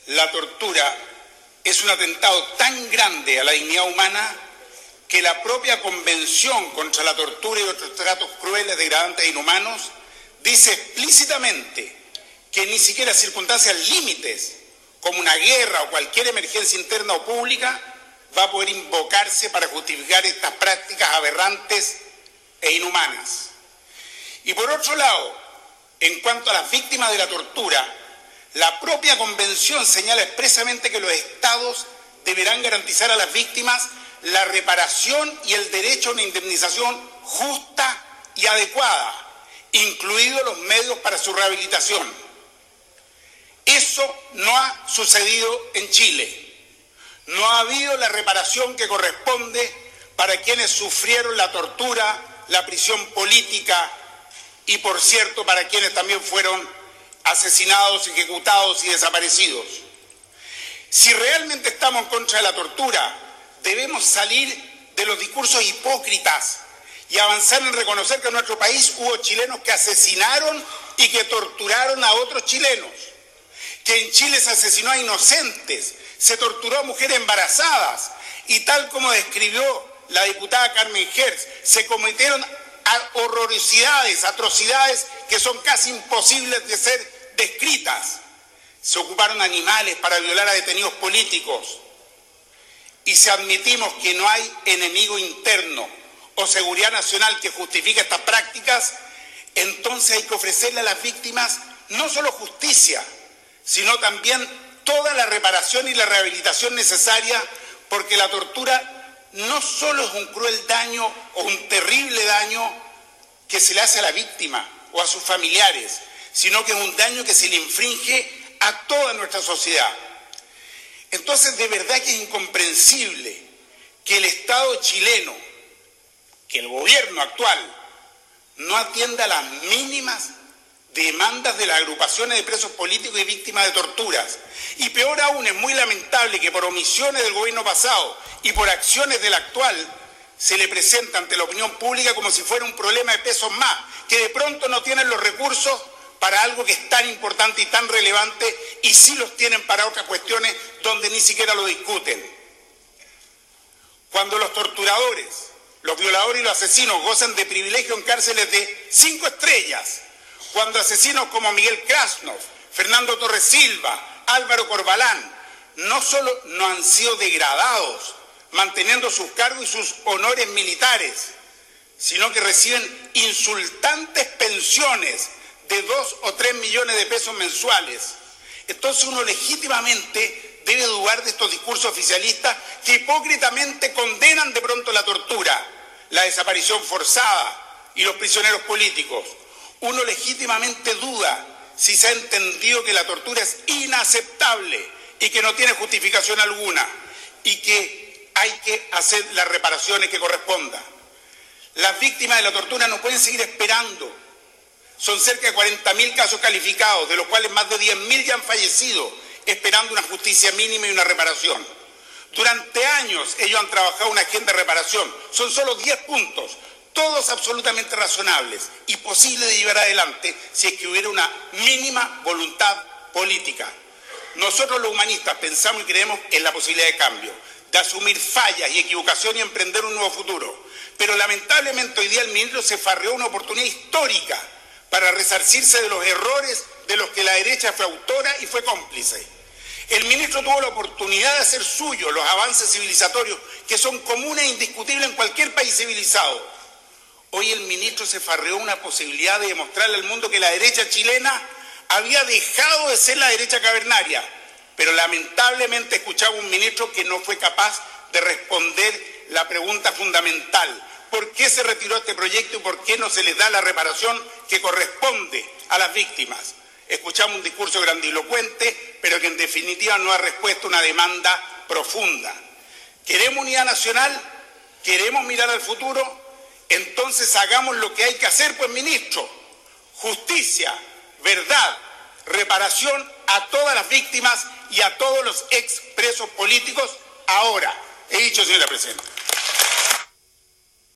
La tortura es un atentado tan grande a la dignidad humana que la propia Convención contra la Tortura y otros tratos crueles, degradantes e inhumanos dice explícitamente que ni siquiera circunstancias límites, como una guerra o cualquier emergencia interna o pública, va a poder invocarse para justificar estas prácticas aberrantes e inhumanas. Y por otro lado, en cuanto a las víctimas de la tortura, la propia Convención señala expresamente que los Estados deberán garantizar a las víctimas la reparación y el derecho a una indemnización justa y adecuada, incluidos los medios para su rehabilitación. Eso no ha sucedido en Chile. No ha habido la reparación que corresponde para quienes sufrieron la tortura, la prisión política y, por cierto, para quienes también fueron asesinados, ejecutados y desaparecidos. Si realmente estamos en contra de la tortura, debemos salir de los discursos hipócritas y avanzar en reconocer que en nuestro país hubo chilenos que asesinaron y que torturaron a otros chilenos, que en Chile se asesinó a inocentes, se torturó a mujeres embarazadas y, tal como describió la diputada Carmen Hertz, se cometieron horrorosidades, atrocidades que son casi imposibles de ser descritas. Se ocuparon animales para violar a detenidos políticos. Y si admitimos que no hay enemigo interno o seguridad nacional que justifique estas prácticas, entonces hay que ofrecerle a las víctimas no solo justicia, sino también toda la reparación y la rehabilitación necesaria, porque la tortura no solo es un cruel daño o un terrible daño que se le hace a la víctima o a sus familiares, sino que es un daño que se le infringe a toda nuestra sociedad. Entonces, de verdad que es incomprensible que el Estado chileno, que el gobierno actual, no atienda las mínimas demandas de las agrupaciones de presos políticos y víctimas de torturas. Y peor aún, es muy lamentable que por omisiones del gobierno pasado y por acciones del actual se le presenta ante la opinión pública como si fuera un problema de pesos más, que de pronto no tienen los recursos para algo que es tan importante y tan relevante, y sí los tienen para otras cuestiones donde ni siquiera lo discuten. Cuando los torturadores, los violadores y los asesinos gozan de privilegio en cárceles de 5 estrellas, cuando asesinos como Miguel Krasnov, Fernando Torres Silva, Álvaro Corbalán, no solo no han sido degradados, manteniendo sus cargos y sus honores militares, sino que reciben insultantes pensiones de 2 o 3 millones de pesos mensuales. Entonces uno legítimamente debe dudar de estos discursos oficialistas que hipócritamente condenan de pronto la tortura, la desaparición forzada y los prisioneros políticos. Uno legítimamente duda si se ha entendido que la tortura es inaceptable y que no tiene justificación alguna y que hay que hacer las reparaciones que correspondan. Las víctimas de la tortura no pueden seguir esperando. Son cerca de 40.000 casos calificados, de los cuales más de 10.000 ya han fallecido, esperando una justicia mínima y una reparación. Durante años ellos han trabajado una agenda de reparación. Son solo 10 puntos, todos absolutamente razonables y posibles de llevar adelante si es que hubiera una mínima voluntad política. Nosotros los humanistas pensamos y creemos en la posibilidad de cambio, de asumir fallas y equivocaciones y emprender un nuevo futuro. Pero lamentablemente hoy día el ministro se farreó una oportunidad histórica para resarcirse de los errores de los que la derecha fue autora y fue cómplice. El ministro tuvo la oportunidad de hacer suyos los avances civilizatorios que son comunes e indiscutibles en cualquier país civilizado. Hoy el ministro se farreó una posibilidad de demostrarle al mundo que la derecha chilena había dejado de ser la derecha cavernaria, pero lamentablemente escuchaba un ministro que no fue capaz de responder la pregunta fundamental: ¿por qué se retiró este proyecto y por qué no se les da la reparación que corresponde a las víctimas? Escuchamos un discurso grandilocuente, pero que en definitiva no ha respuesto a una demanda profunda. ¿Queremos unidad nacional? ¿Queremos mirar al futuro? Entonces hagamos lo que hay que hacer, pues, ministro. Justicia, verdad, reparación a todas las víctimas y a todos los expresos políticos ahora. He dicho, señora presidenta.